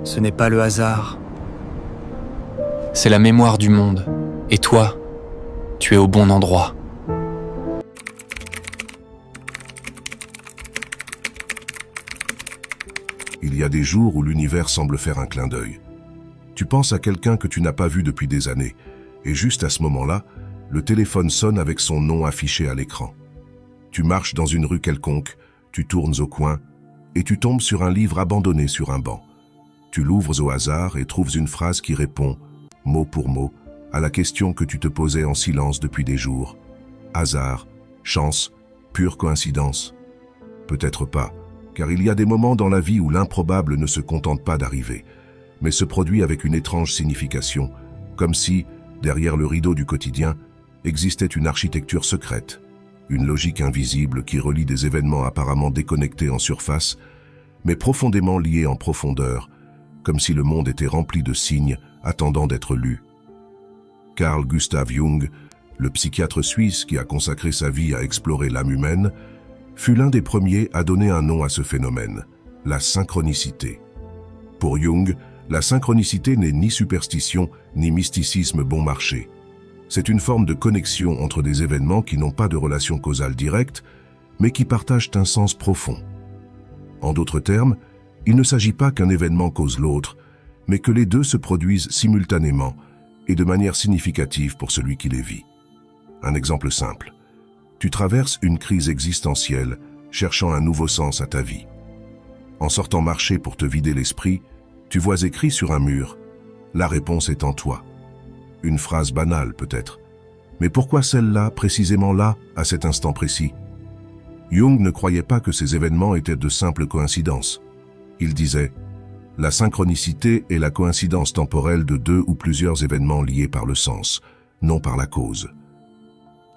Ce n'est pas le hasard. C'est la mémoire du monde. Et toi, tu es au bon endroit. Il y a des jours où l'univers semble faire un clin d'œil. Tu penses à quelqu'un que tu n'as pas vu depuis des années, et juste à ce moment-là, le téléphone sonne avec son nom affiché à l'écran. Tu marches dans une rue quelconque, tu tournes au coin, et tu tombes sur un livre abandonné sur un banc. Tu l'ouvres au hasard et trouves une phrase qui répond, mot pour mot, à la question que tu te posais en silence depuis des jours. Hasard, chance, pure coïncidence? Peut-être pas, car il y a des moments dans la vie où l'improbable ne se contente pas d'arriver, mais se produit avec une étrange signification, comme si, derrière le rideau du quotidien, existait une architecture secrète, une logique invisible qui relie des événements apparemment déconnectés en surface, mais profondément liés en profondeur, comme si le monde était rempli de signes attendant d'être lus. Carl Gustav Jung, le psychiatre suisse qui a consacré sa vie à explorer l'âme humaine, fut l'un des premiers à donner un nom à ce phénomène, la synchronicité. Pour Jung, la synchronicité n'est ni superstition ni mysticisme bon marché. C'est une forme de connexion entre des événements qui n'ont pas de relation causale directe, mais qui partagent un sens profond. En d'autres termes, il ne s'agit pas qu'un événement cause l'autre, mais que les deux se produisent simultanément et de manière significative pour celui qui les vit. Un exemple simple. Tu traverses une crise existentielle, cherchant un nouveau sens à ta vie. En sortant marcher pour te vider l'esprit, tu vois écrit sur un mur « La réponse est en toi ». Une phrase banale peut-être. Mais pourquoi celle-là, précisément là, à cet instant précis? Jung ne croyait pas que ces événements étaient de simples coïncidences. Il disait « La synchronicité est la coïncidence temporelle de deux ou plusieurs événements liés par le sens, non par la cause. »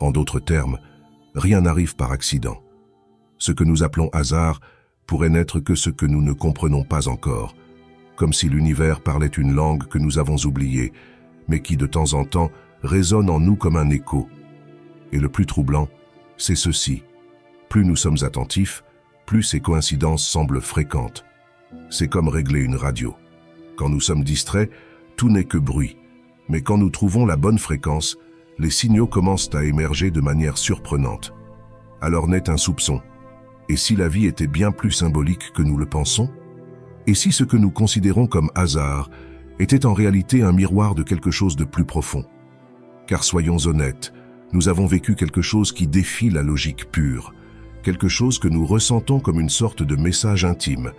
En d'autres termes, rien n'arrive par accident. Ce que nous appelons hasard pourrait n'être que ce que nous ne comprenons pas encore, comme si l'univers parlait une langue que nous avons oubliée, mais qui de temps en temps résonne en nous comme un écho. Et le plus troublant, c'est ceci. Plus nous sommes attentifs, plus ces coïncidences semblent fréquentes. C'est comme régler une radio. Quand nous sommes distraits, tout n'est que bruit. Mais quand nous trouvons la bonne fréquence, les signaux commencent à émerger de manière surprenante. Alors naît un soupçon. Et si la vie était bien plus symbolique que nous le pensons? Et si ce que nous considérons comme hasard était en réalité un miroir de quelque chose de plus profond? Car soyons honnêtes, nous avons vécu quelque chose qui défie la logique pure, quelque chose que nous ressentons comme une sorte de message intime,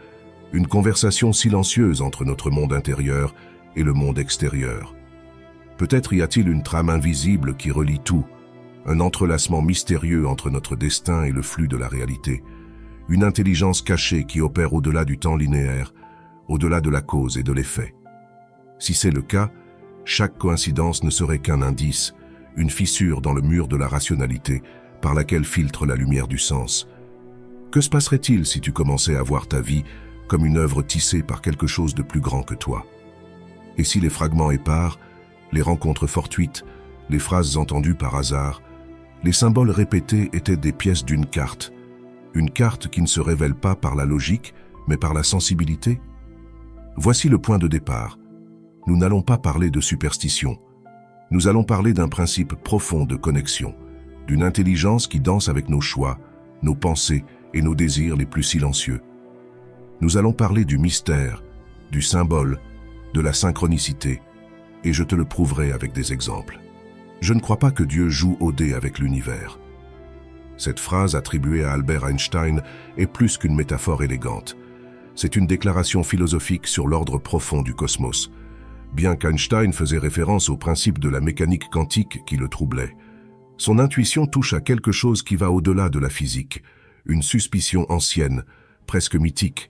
une conversation silencieuse entre notre monde intérieur et le monde extérieur. Peut-être y a-t-il une trame invisible qui relie tout, un entrelacement mystérieux entre notre destin et le flux de la réalité, une intelligence cachée qui opère au-delà du temps linéaire, au-delà de la cause et de l'effet. Si c'est le cas, chaque coïncidence ne serait qu'un indice, une fissure dans le mur de la rationalité par laquelle filtre la lumière du sens. Que se passerait-il si tu commençais à voir ta vie comme une œuvre tissée par quelque chose de plus grand que toi? Et si les fragments épars, les rencontres fortuites, les phrases entendues par hasard, les symboles répétés étaient des pièces d'une carte qui ne se révèle pas par la logique, mais par la sensibilité? Voici le point de départ. Nous n'allons pas parler de superstition. Nous allons parler d'un principe profond de connexion, d'une intelligence qui danse avec nos choix, nos pensées et nos désirs les plus silencieux. Nous allons parler du mystère, du symbole, de la synchronicité, et je te le prouverai avec des exemples. Je ne crois pas que Dieu joue au dé avec l'univers. Cette phrase attribuée à Albert Einstein est plus qu'une métaphore élégante. C'est une déclaration philosophique sur l'ordre profond du cosmos. Bien qu'Einstein faisait référence au principe de la mécanique quantique qui le troublait, son intuition touche à quelque chose qui va au-delà de la physique, une suspicion ancienne, presque mythique,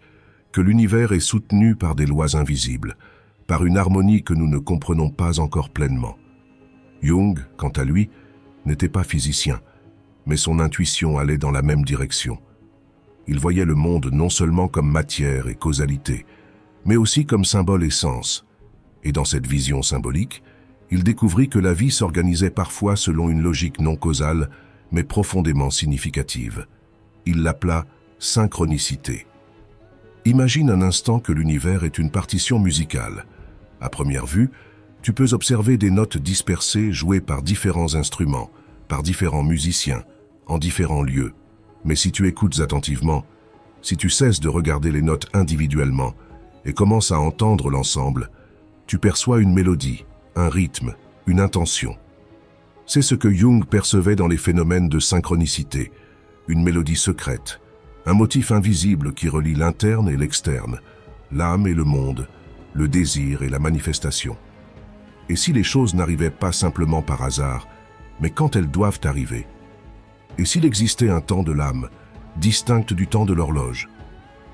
que l'univers est soutenu par des lois invisibles, par une harmonie que nous ne comprenons pas encore pleinement. Jung, quant à lui, n'était pas physicien, mais son intuition allait dans la même direction. Il voyait le monde non seulement comme matière et causalité, mais aussi comme symbole et sens. Et dans cette vision symbolique, il découvrit que la vie s'organisait parfois selon une logique non causale, mais profondément significative. Il l'appela synchronicité. Imagine un instant que l'univers est une partition musicale. À première vue, tu peux observer des notes dispersées jouées par différents instruments, par différents musiciens, en différents lieux. Mais si tu écoutes attentivement, si tu cesses de regarder les notes individuellement et commences à entendre l'ensemble, tu perçois une mélodie, un rythme, une intention. C'est ce que Jung percevait dans les phénomènes de synchronicité, une mélodie secrète, un motif invisible qui relie l'interne et l'externe, l'âme et le monde, le désir et la manifestation. Et si les choses n'arrivaient pas simplement par hasard, mais quand elles doivent arriver? Et s'il existait un temps de l'âme, distinct du temps de l'horloge?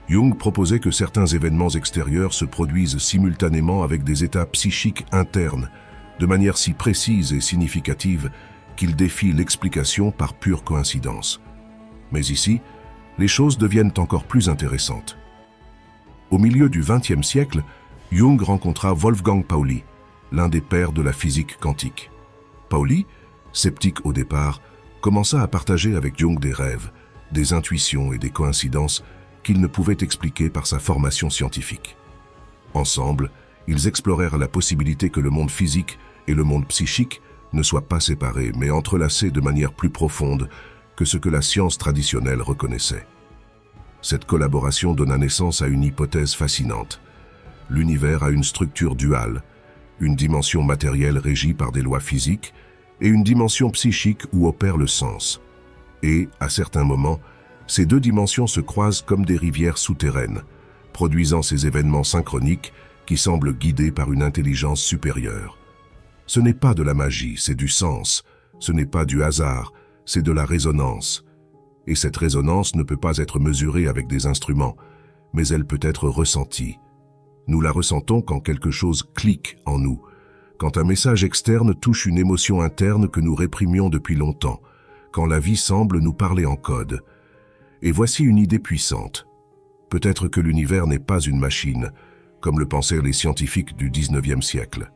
Jung proposait que certains événements extérieurs se produisent simultanément avec des états psychiques internes, de manière si précise et significative qu'ils défient l'explication par pure coïncidence. Mais ici, les choses deviennent encore plus intéressantes. Au milieu du XXe siècle, Jung rencontra Wolfgang Pauli, l'un des pères de la physique quantique. Pauli, sceptique au départ, commença à partager avec Jung des rêves, des intuitions et des coïncidences qu'il ne pouvait expliquer par sa formation scientifique. Ensemble, ils explorèrent la possibilité que le monde physique et le monde psychique ne soient pas séparés, mais entrelacés de manière plus profonde que ce que la science traditionnelle reconnaissait. Cette collaboration donna naissance à une hypothèse fascinante. L'univers a une structure duale, une dimension matérielle régie par des lois physiques et une dimension psychique où opère le sens. Et, à certains moments, ces deux dimensions se croisent comme des rivières souterraines, produisant ces événements synchroniques qui semblent guidés par une intelligence supérieure. Ce n'est pas de la magie, c'est du sens. Ce n'est pas du hasard, c'est de la résonance. Et cette résonance ne peut pas être mesurée avec des instruments, mais elle peut être ressentie. Nous la ressentons quand quelque chose clique en nous, quand un message externe touche une émotion interne que nous réprimions depuis longtemps, quand la vie semble nous parler en code. Et voici une idée puissante. Peut-être que l'univers n'est pas une machine, comme le pensaient les scientifiques du XIXe siècle.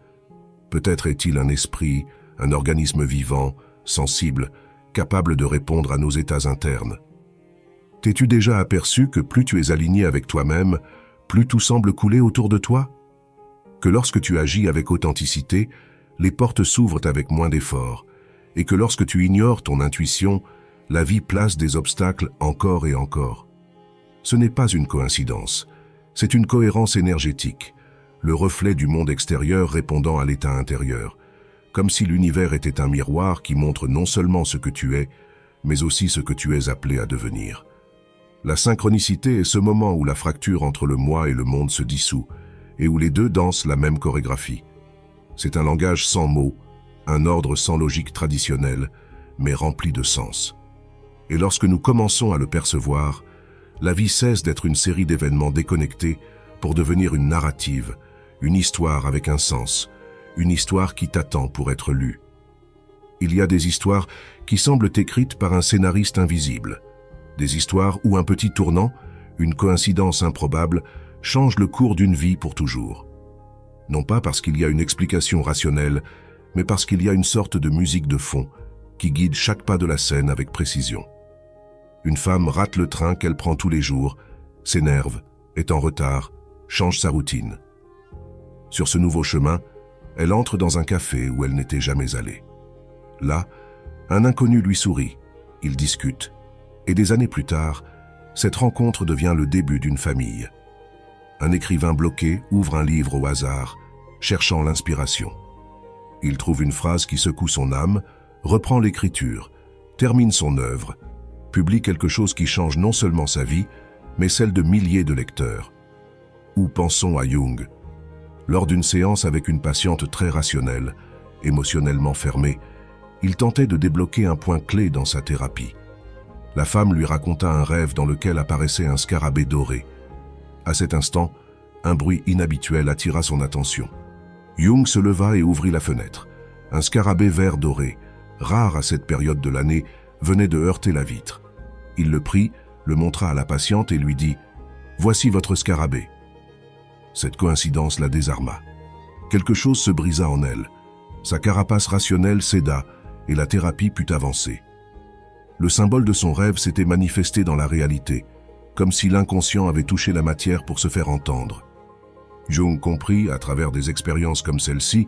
Peut-être est-il un esprit, un organisme vivant, sensible, capable de répondre à nos états internes. T'es-tu déjà aperçu que plus tu es aligné avec toi-même, plus tout semble couler autour de toi? Que lorsque tu agis avec authenticité, les portes s'ouvrent avec moins d'efforts, et que lorsque tu ignores ton intuition, la vie place des obstacles encore et encore. Ce n'est pas une coïncidence, c'est une cohérence énergétique, le reflet du monde extérieur répondant à l'état intérieur, comme si l'univers était un miroir qui montre non seulement ce que tu es, mais aussi ce que tu es appelé à devenir. La synchronicité est ce moment où la fracture entre le moi et le monde se dissout, et où les deux dansent la même chorégraphie. C'est un langage sans mots, un ordre sans logique traditionnelle, mais rempli de sens. Et lorsque nous commençons à le percevoir, la vie cesse d'être une série d'événements déconnectés pour devenir une narrative, une histoire avec un sens, une histoire qui t'attend pour être lue. Il y a des histoires qui semblent écrites par un scénariste invisible, des histoires où un petit tournant, une coïncidence improbable, change le cours d'une vie pour toujours. Non pas parce qu'il y a une explication rationnelle, mais parce qu'il y a une sorte de musique de fond qui guide chaque pas de la scène avec précision. Une femme rate le train qu'elle prend tous les jours, s'énerve, est en retard, change sa routine. Sur ce nouveau chemin, elle entre dans un café où elle n'était jamais allée. Là, un inconnu lui sourit, ils discutent, et des années plus tard, cette rencontre devient le début d'une famille. Un écrivain bloqué ouvre un livre au hasard, cherchant l'inspiration. Il trouve une phrase qui secoue son âme, reprend l'écriture, termine son œuvre, publie quelque chose qui change non seulement sa vie, mais celle de milliers de lecteurs. Ou pensons à Jung. Lors d'une séance avec une patiente très rationnelle, émotionnellement fermée, il tentait de débloquer un point clé dans sa thérapie. La femme lui raconta un rêve dans lequel apparaissait un scarabée doré. À cet instant, un bruit inhabituel attira son attention. Jung se leva et ouvrit la fenêtre. Un scarabée vert doré, rare à cette période de l'année, venait de heurter la vitre. Il le prit, le montra à la patiente et lui dit « Voici votre scarabée ». Cette coïncidence la désarma. Quelque chose se brisa en elle. Sa carapace rationnelle céda et la thérapie put avancer. Le symbole de son rêve s'était manifesté dans la réalité. comme si l'inconscient avait touché la matière pour se faire entendre. Jung comprit, à travers des expériences comme celle-ci,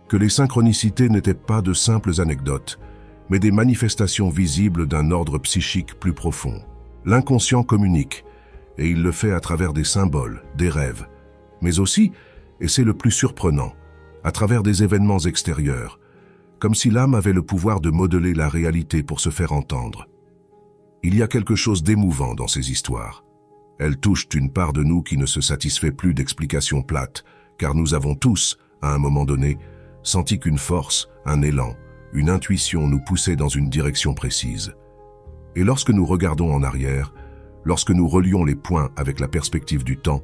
que les synchronicités n'étaient pas de simples anecdotes, mais des manifestations visibles d'un ordre psychique plus profond. L'inconscient communique, et il le fait à travers des symboles, des rêves, mais aussi, et c'est le plus surprenant, à travers des événements extérieurs, comme si l'âme avait le pouvoir de modeler la réalité pour se faire entendre. Il y a quelque chose d'émouvant dans ces histoires. Elles touchent une part de nous qui ne se satisfait plus d'explications plates, car nous avons tous, à un moment donné, senti qu'une force, un élan, une intuition nous poussait dans une direction précise. Et lorsque nous regardons en arrière, lorsque nous relions les points avec la perspective du temps,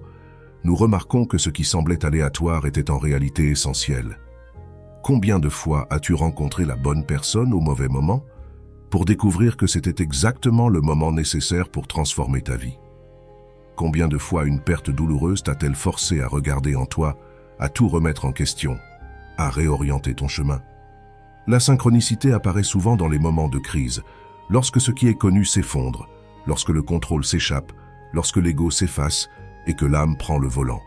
nous remarquons que ce qui semblait aléatoire était en réalité essentiel. Combien de fois as-tu rencontré la bonne personne au mauvais moment pour découvrir que c'était exactement le moment nécessaire pour transformer ta vie? Combien de fois une perte douloureuse t'a-t-elle forcé à regarder en toi, à tout remettre en question, à réorienter ton chemin? La synchronicité apparaît souvent dans les moments de crise, lorsque ce qui est connu s'effondre, lorsque le contrôle s'échappe, lorsque l'ego s'efface et que l'âme prend le volant.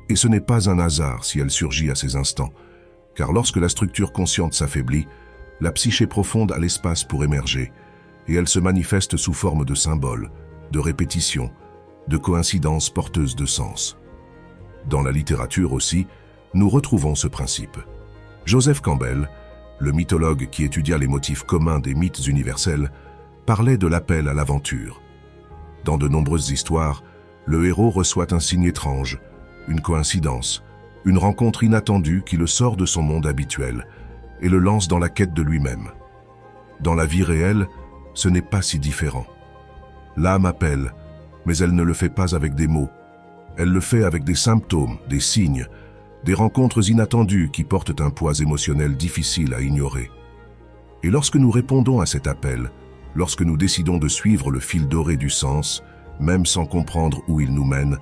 Et ce n'est pas un hasard si elle surgit à ces instants, car lorsque la structure consciente s'affaiblit, la psyché profonde a l'espace pour émerger, et elle se manifeste sous forme de symboles, de répétitions, de coïncidences porteuses de sens. Dans la littérature aussi, nous retrouvons ce principe. Joseph Campbell, le mythologue qui étudia les motifs communs des mythes universels, parlait de l'appel à l'aventure. Dans de nombreuses histoires, le héros reçoit un signe étrange, une coïncidence, une rencontre inattendue qui le sort de son monde habituel et le lance dans la quête de lui-même. Dans la vie réelle, ce n'est pas si différent. L'âme appelle, mais elle ne le fait pas avec des mots. Elle le fait avec des symptômes, des signes, des rencontres inattendues qui portent un poids émotionnel difficile à ignorer. Et lorsque nous répondons à cet appel, lorsque nous décidons de suivre le fil doré du sens, même sans comprendre où il nous mène,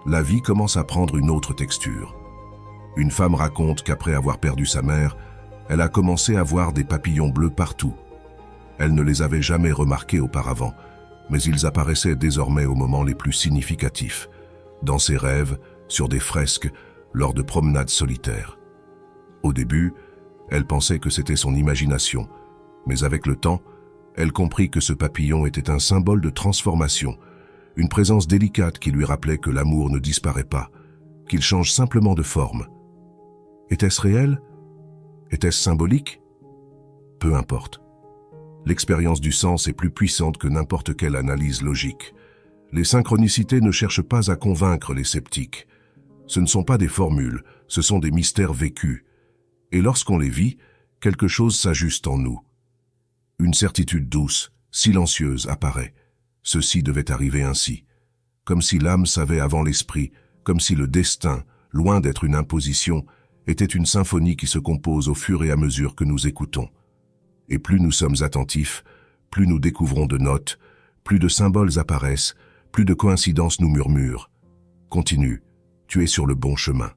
la vie commence à prendre une autre texture. Une femme raconte qu'après avoir perdu sa mère, elle a commencé à voir des papillons bleus partout. Elle ne les avait jamais remarqués auparavant, mais ils apparaissaient désormais aux moments les plus significatifs, dans ses rêves, sur des fresques, lors de promenades solitaires. Au début, elle pensait que c'était son imagination, mais avec le temps, elle comprit que ce papillon était un symbole de transformation, une présence délicate qui lui rappelait que l'amour ne disparaît pas, qu'il change simplement de forme. Était-ce réel? Était-ce symbolique? Peu importe. L'expérience du sens est plus puissante que n'importe quelle analyse logique. Les synchronicités ne cherchent pas à convaincre les sceptiques. Ce ne sont pas des formules, ce sont des mystères vécus. Et lorsqu'on les vit, quelque chose s'ajuste en nous. Une certitude douce, silencieuse apparaît. Ceci devait arriver ainsi. Comme si l'âme savait avant l'esprit, comme si le destin, loin d'être une imposition, était une symphonie qui se compose au fur et à mesure que nous écoutons. Et plus nous sommes attentifs, plus nous découvrons de notes, plus de symboles apparaissent, plus de coïncidences nous murmurent. Continue, tu es sur le bon chemin.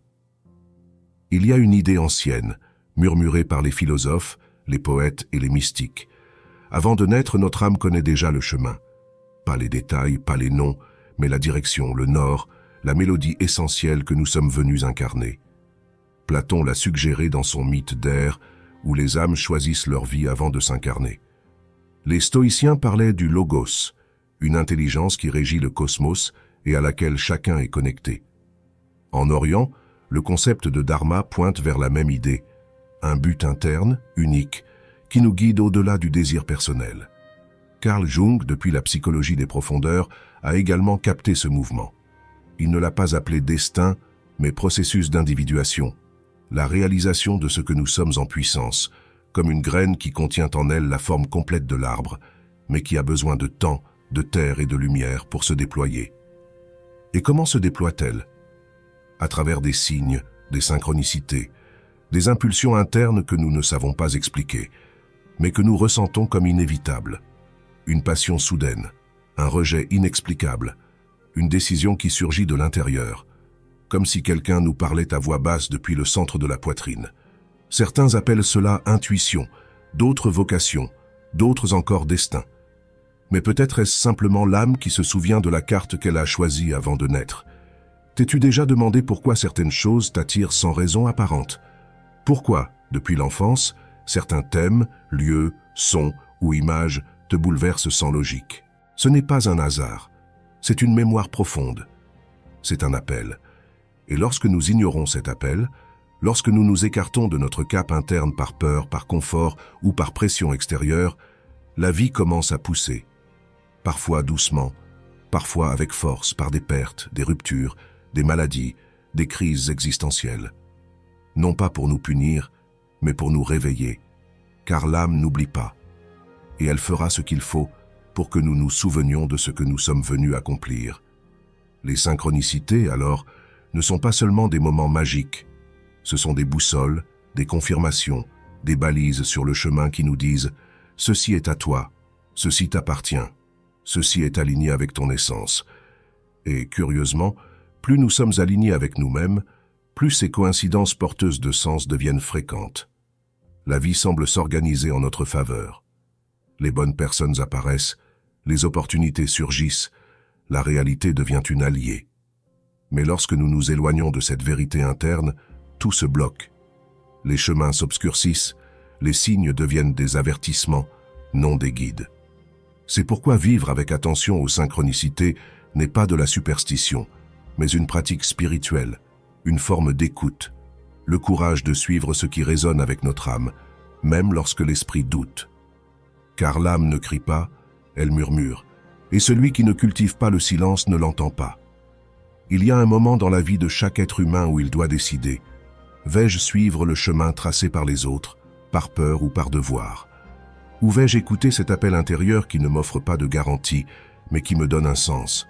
Il y a une idée ancienne, murmurée par les philosophes, les poètes et les mystiques. Avant de naître, notre âme connaît déjà le chemin. Pas les détails, pas les noms, mais la direction, le nord, la mélodie essentielle que nous sommes venus incarner. Platon l'a suggéré dans son mythe d'Air, où les âmes choisissent leur vie avant de s'incarner. Les stoïciens parlaient du logos, une intelligence qui régit le cosmos et à laquelle chacun est connecté. En Orient, le concept de dharma pointe vers la même idée, un but interne, unique, qui nous guide au-delà du désir personnel. Carl Jung, depuis la psychologie des profondeurs, a également capté ce mouvement. Il ne l'a pas appelé destin, mais processus d'individuation, la réalisation de ce que nous sommes en puissance, comme une graine qui contient en elle la forme complète de l'arbre, mais qui a besoin de temps, de terre et de lumière pour se déployer. Et comment se déploie-t-elle? À travers des signes, des synchronicités, des impulsions internes que nous ne savons pas expliquer, mais que nous ressentons comme inévitables. Une passion soudaine, un rejet inexplicable, une décision qui surgit de l'intérieur, comme si quelqu'un nous parlait à voix basse depuis le centre de la poitrine. Certains appellent cela intuition, d'autres vocation, d'autres encore destin. Mais peut-être est-ce simplement l'âme qui se souvient de la carte qu'elle a choisie avant de naître. T'es-tu déjà demandé pourquoi certaines choses t'attirent sans raison apparente? Pourquoi, depuis l'enfance, certains thèmes, lieux, sons ou images te bouleversent sans logique? Ce n'est pas un hasard, c'est une mémoire profonde. C'est un appel. Et lorsque nous ignorons cet appel, lorsque nous nous écartons de notre cap interne par peur, par confort ou par pression extérieure, la vie commence à pousser. Parfois doucement, parfois avec force, par des pertes, des ruptures, des maladies, des crises existentielles. Non pas pour nous punir, mais pour nous réveiller, car l'âme n'oublie pas. Et elle fera ce qu'il faut pour que nous nous souvenions de ce que nous sommes venus accomplir. Les synchronicités, alors, ne sont pas seulement des moments magiques. Ce sont des boussoles, des confirmations, des balises sur le chemin qui nous disent « Ceci est à toi, ceci t'appartient, ceci est aligné avec ton essence ». Et curieusement, plus nous sommes alignés avec nous-mêmes, plus ces coïncidences porteuses de sens deviennent fréquentes. La vie semble s'organiser en notre faveur. Les bonnes personnes apparaissent, les opportunités surgissent, la réalité devient une alliée. Mais lorsque nous nous éloignons de cette vérité interne, tout se bloque. Les chemins s'obscurcissent, les signes deviennent des avertissements, non des guides. C'est pourquoi vivre avec attention aux synchronicités n'est pas de la superstition, mais une pratique spirituelle, une forme d'écoute, le courage de suivre ce qui résonne avec notre âme, même lorsque l'esprit doute. Car l'âme ne crie pas, elle murmure, et celui qui ne cultive pas le silence ne l'entend pas. Il y a un moment dans la vie de chaque être humain où il doit décider. Vais-je suivre le chemin tracé par les autres, par peur ou par devoir? Ou vais-je écouter cet appel intérieur qui ne m'offre pas de garantie, mais qui me donne un sens?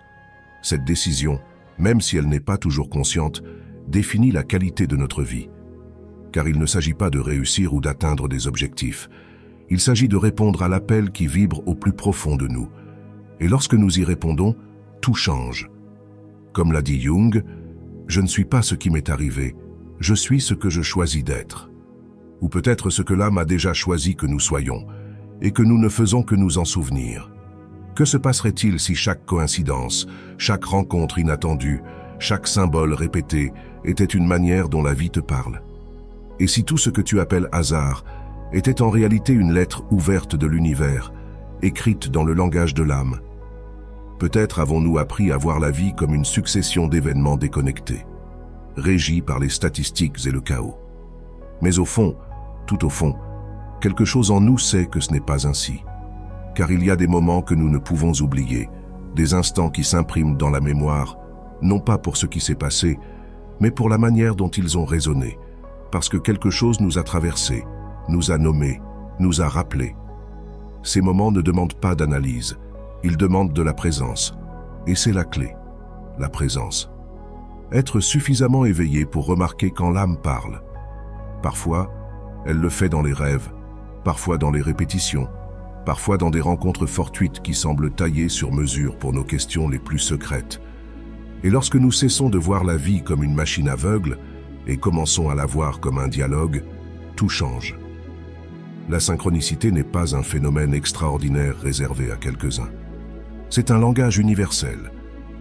Cette décision, même si elle n'est pas toujours consciente, définit la qualité de notre vie. Car il ne s'agit pas de réussir ou d'atteindre des objectifs. Il s'agit de répondre à l'appel qui vibre au plus profond de nous. Et lorsque nous y répondons, tout change. Comme l'a dit Jung, « Je ne suis pas ce qui m'est arrivé, je suis ce que je choisis d'être. » Ou peut-être ce que l'âme a déjà choisi que nous soyons, et que nous ne faisons que nous en souvenir. Que se passerait-il si chaque coïncidence, chaque rencontre inattendue, chaque symbole répété était une manière dont la vie te parle? Et si tout ce que tu appelles hasard était en réalité une lettre ouverte de l'univers, écrite dans le langage de l'âme? Peut-être avons-nous appris à voir la vie comme une succession d'événements déconnectés, régis par les statistiques et le chaos. Mais au fond, tout au fond, quelque chose en nous sait que ce n'est pas ainsi. Car il y a des moments que nous ne pouvons oublier, des instants qui s'impriment dans la mémoire, non pas pour ce qui s'est passé, mais pour la manière dont ils ont résonné, parce que quelque chose nous a traversés, nous a nommés, nous a rappelés. Ces moments ne demandent pas d'analyse, ils demandent de la présence. Et c'est la clé, la présence. Être suffisamment éveillé pour remarquer quand l'âme parle. Parfois, elle le fait dans les rêves, parfois dans les répétitions, parfois dans des rencontres fortuites qui semblent taillées sur mesure pour nos questions les plus secrètes. Et lorsque nous cessons de voir la vie comme une machine aveugle et commençons à la voir comme un dialogue, tout change. La synchronicité n'est pas un phénomène extraordinaire réservé à quelques-uns. C'est un langage universel,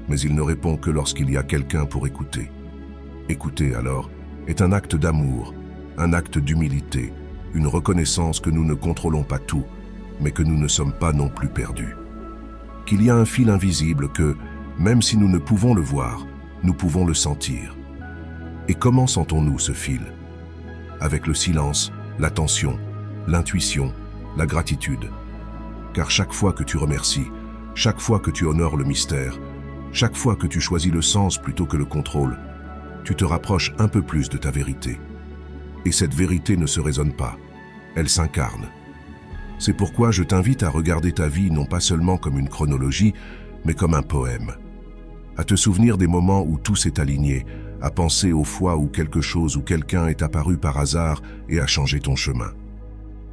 mais il ne répond que lorsqu'il y a quelqu'un pour écouter. Écouter, alors, est un acte d'amour, un acte d'humilité, une reconnaissance que nous ne contrôlons pas tout, mais que nous ne sommes pas non plus perdus. Qu'il y a un fil invisible que, même si nous ne pouvons le voir, nous pouvons le sentir. Et comment sentons-nous ce fil? Avec le silence, l'attention, l'intuition, la gratitude. Car chaque fois que tu remercies, chaque fois que tu honores le mystère, chaque fois que tu choisis le sens plutôt que le contrôle, tu te rapproches un peu plus de ta vérité. Et cette vérité ne se raisonne pas, elle s'incarne. C'est pourquoi je t'invite à regarder ta vie non pas seulement comme une chronologie, mais comme un poème. À te souvenir des moments où tout s'est aligné, à penser aux fois où quelque chose ou quelqu'un est apparu par hasard et a changé ton chemin.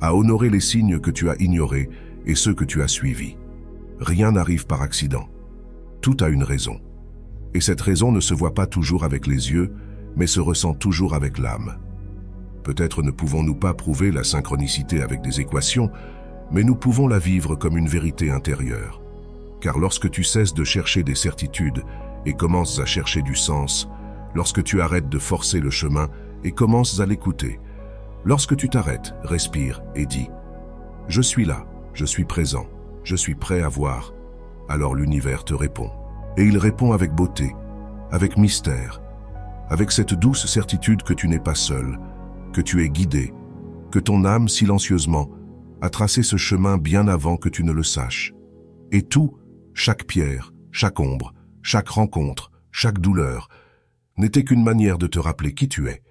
À honorer les signes que tu as ignorés et ceux que tu as suivis. Rien n'arrive par accident. Tout a une raison. Et cette raison ne se voit pas toujours avec les yeux, mais se ressent toujours avec l'âme. Peut-être ne pouvons-nous pas prouver la synchronicité avec des équations, Mais nous pouvons la vivre comme une vérité intérieure. Car lorsque tu cesses de chercher des certitudes et commences à chercher du sens, lorsque tu arrêtes de forcer le chemin et commences à l'écouter, lorsque tu t'arrêtes, respires et dis « Je suis là, je suis présent, je suis prêt à voir », alors l'univers te répond. Et il répond avec beauté, avec mystère, avec cette douce certitude que tu n'es pas seul, que tu es guidé, que ton âme silencieusement a tracé ce chemin bien avant que tu ne le saches. Et tout, chaque pierre, chaque ombre, chaque rencontre, chaque douleur, n'était qu'une manière de te rappeler qui tu es